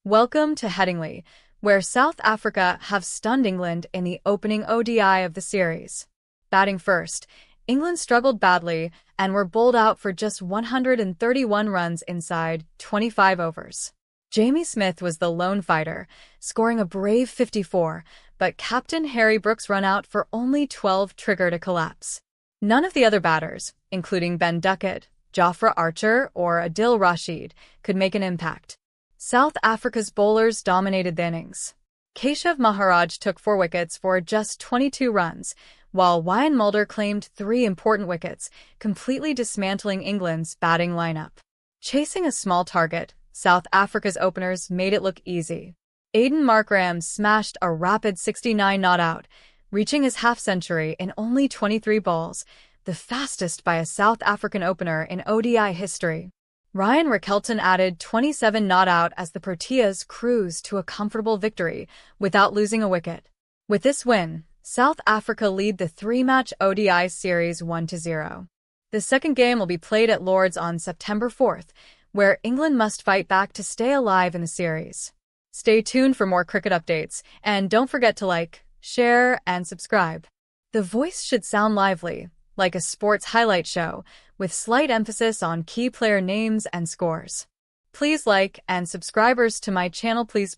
Welcome to Headingley, where South Africa have stunned England in the opening ODI of the series. Batting first, England struggled badly and were bowled out for just 131 runs inside 25 overs. Jamie Smith was the lone fighter, scoring a brave 54, but captain Harry Brook's run out for only 12 triggered a collapse. None of the other batters, including Duckett, Jofra Archer, or Adil Rashid, could make an impact. South Africa's bowlers dominated the innings. Keshav Maharaj took 4 wickets for just 22 runs, while Wiaan Mulder claimed 3 important wickets, completely dismantling England's batting lineup. Chasing a small target, South Africa's openers made it look easy. Aiden Markram smashed a rapid 69 not out, reaching his half-century in only 23 balls, the fastest by a South African opener in ODI history. Ryan Rickelton added 27 not out as the Proteas cruised to a comfortable victory without losing a wicket. With this win, South Africa lead the 3-match ODI series 1-0. The second game will be played at Lord's on September 4th, where England must fight back to stay alive in the series. Stay tuned for more cricket updates, and don't forget to like, share, and subscribe. The voice should sound lively, like a sports highlight show, with slight emphasis on key player names and scores. Please like and subscribers to my channel please.